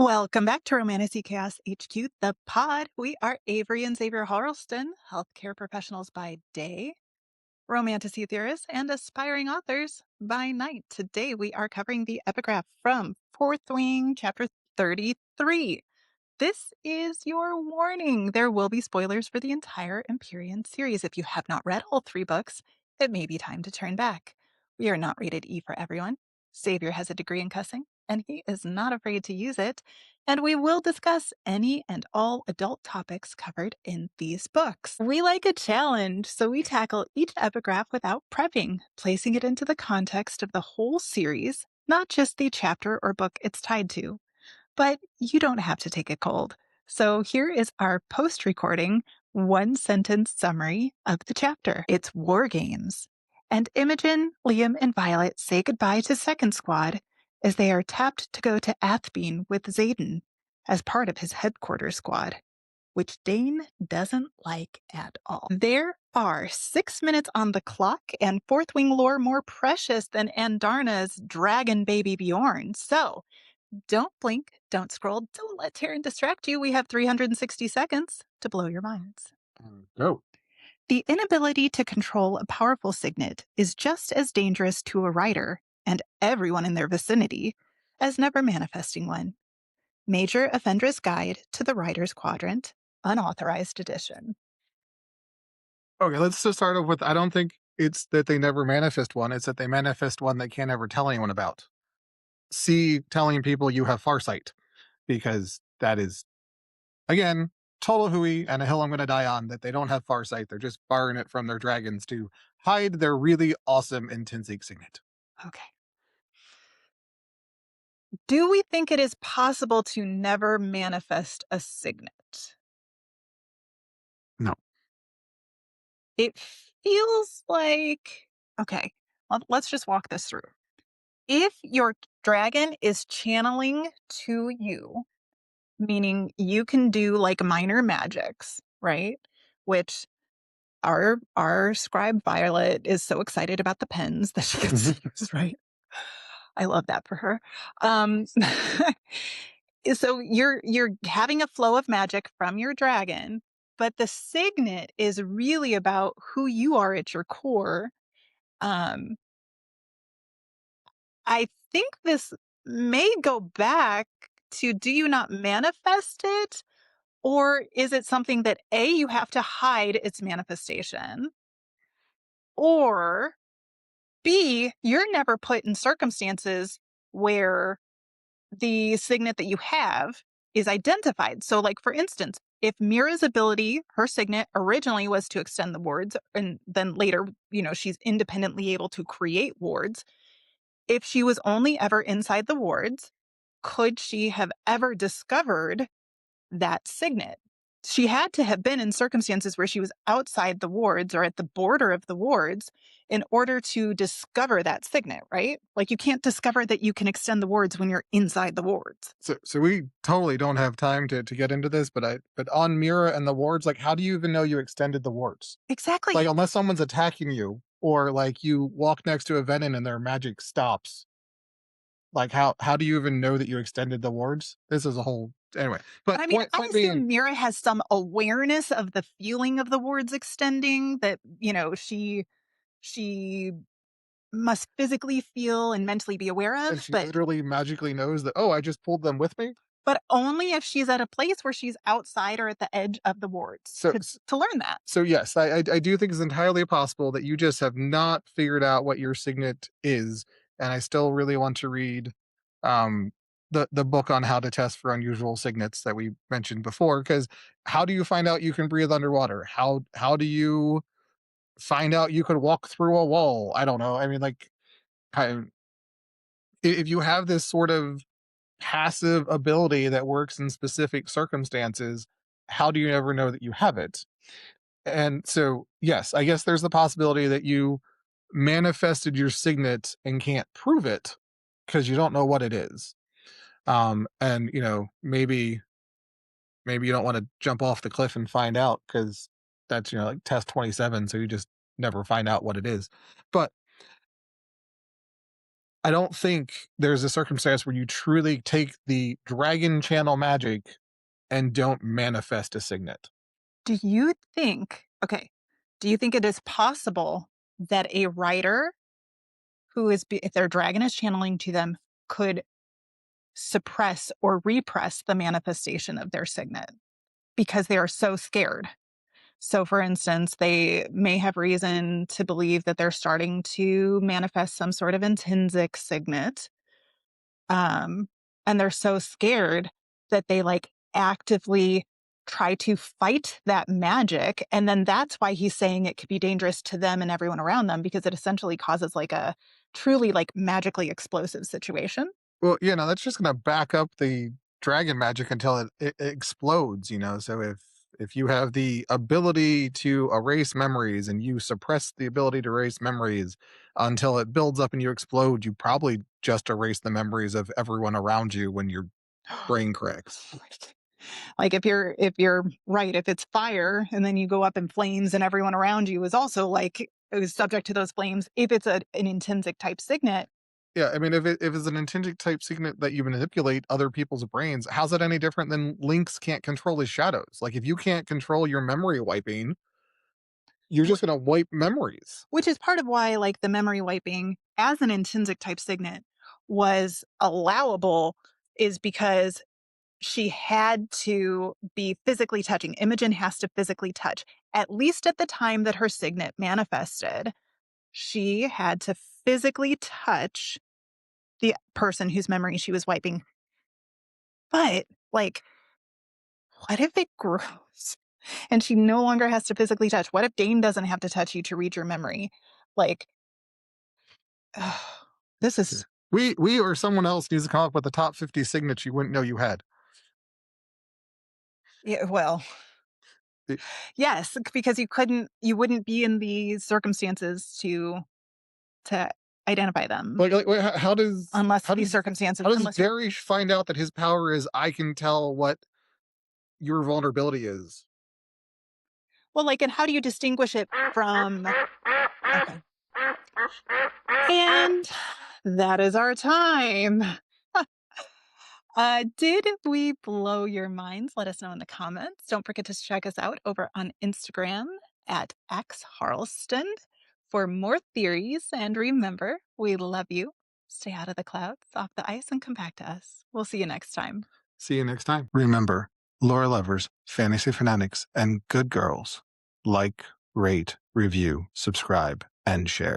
Welcome back to Romantasy Chaos HQ, the pod. We are Avery and Xavier Harleston, healthcare professionals by day, romantasy theorists, and aspiring authors by night. Today we are covering the epigraph from Fourth Wing, chapter 33. This is your warning. There will be spoilers for the entire Empyrean series. If you have not read all three books, it may be time to turn back. We are not rated E for everyone. Xavier has a degree in cussing, and he is not afraid to use it. And we will discuss any and all adult topics covered in these books. We like a challenge, so we tackle each epigraph without prepping, placing it into the context of the whole series, not just the chapter or book it's tied to. But you don't have to take it cold. So here is our post-recording one-sentence summary of the chapter. It's War Games. And Imogen, Liam, and Violet say goodbye to Second Squad as they are tapped to go to Athbene with Xaden as part of his headquarters squad, which Dane doesn't like at all. There are 6 minutes on the clock, and Fourth Wing lore more precious than Andarna's dragon baby Bjorn. So don't blink, don't scroll, don't let Taryn distract you. We have 360 seconds to blow your minds. Go. The inability to control a powerful signet is just as dangerous to a writer and everyone in their vicinity as never manifesting one. Major Offendra's Guide to the Writer's Quadrant, unauthorized edition. Okay, let's just start off with, I don't think it's that they never manifest one, it's that they manifest one they can't ever tell anyone about. See, telling people you have farsight, because that is, again, total hooey and a hill I'm going to die on, that they don't have farsight. They're just borrowing it from their dragons to hide their really awesome intrinsic signet. Okay. Do we think it is possible to never manifest a signet? No. It feels like, okay, let's just walk this through. If your dragon is channeling to you, meaning you can do like minor magics, right? Which our scribe Violet is so excited about the pens that she gets to use, right? I love that for her. So you're having a flow of magic from your dragon, but the signet is really about who you are at your core. I think this may go back to, do you not manifest it? Or is it something that A, you have to hide its manifestation? Or B, you're never put in circumstances where the signet that you have is identified. So, like, for instance, if Mira's ability, her signet originally was to extend the wards, and then later, she's independently able to create wards. If she was only ever inside the wards, could she have ever discovered that signet? She had to have been in circumstances where she was outside the wards or at the border of the wards in order to discover that signet, right? Like, you can't discover that you can extend the wards when you're inside the wards. So we totally don't have time to get into this, but on Mira and the wards, like, how do you even know you extended the wards? Exactly. Like, unless someone's attacking you, or like you walk next to a Venom and their magic stops. Like, how do you even know that you extended the wards? This is a whole, anyway. But I mean, I point assume being, Mira has some awareness of the feeling of the wards extending, that, she must physically feel and mentally be aware and of, she but literally magically knows that, oh, I just pulled them with me. only if she's at a place where she's outside or at the edge of the wards So to learn that. so yes, I do think it's entirely possible that you just have not figured out what your signet is, and I still really want to read um the book on how to test for unusual signets that we mentioned before, because how do you find out you can breathe underwater? How do you find out you could walk through a wall? I don't know. I mean, like, I, if you have this sort of passive ability that works in specific circumstances, how do you ever know that you have it? And so, yes, I guess there's the possibility that you manifested your signet and can't prove it because you don't know what it is. And maybe you don't want to jump off the cliff and find out, because that's, like test 27, so you just never find out what it is. But I don't think there's a circumstance where you truly take the dragon channel magic and don't manifest a signet. Do you think, okay, do you think it is possible that a writer who is, if their dragon is channeling to them, could suppress or repress the manifestation of their signet because they are so scared? So, for instance, they may have reason to believe that they're starting to manifest some sort of intrinsic signet. Um, and they're so scared that they like actively try to fight that magic. And then that's why he's saying it could be dangerous to them and everyone around them because it essentially causes like a truly like magically explosive situation. Well, that's just going to back up the dragon magic until it explodes. So if you have the ability to erase memories and you suppress the ability to erase memories until it builds up and you explode, you probably just erase the memories of everyone around you when your brain cracks. Like if you're right, if it's fire and then you go up in flames and everyone around you is also like it was subject to those flames, if it's an intrinsic type signet. Yeah, I mean, if it's an intrinsic type signet that you manipulate other people's brains, how's it any different than Lynx can't control his shadows? Like, if you can't control your memory wiping, you're wh- just gonna wipe memories. which is part of why like the memory wiping as an intrinsic type signet was allowable, is because she had to be physically touching. Imogen has to physically touch, at least at the time that her signet manifested. She had to physically touch the person whose memory she was wiping. But, like, what if it grows and she no longer has to physically touch? What if Dane doesn't have to touch you to read your memory? Like, this Yeah. is, We or someone else needs to come up with the top 50 signets you wouldn't know you had. yeah, well, It- yes, because you wouldn't be in the circumstances to identify them like, wait, how does unless how these does circumstances, how does unless you're, Darish find out that his power is I can tell what your vulnerability is? well, like, and how do you distinguish it from, okay. And that is our time. Did we blow your minds? Let us know in the comments. Don't forget to check us out over on Instagram at xharleston for more theories. And remember, we love you. Stay out of the clouds, off the ice, and come back to us. We'll see you next time. See you next time. Remember, lore lovers, fantasy fanatics, and good girls, like, rate, review, subscribe, and share.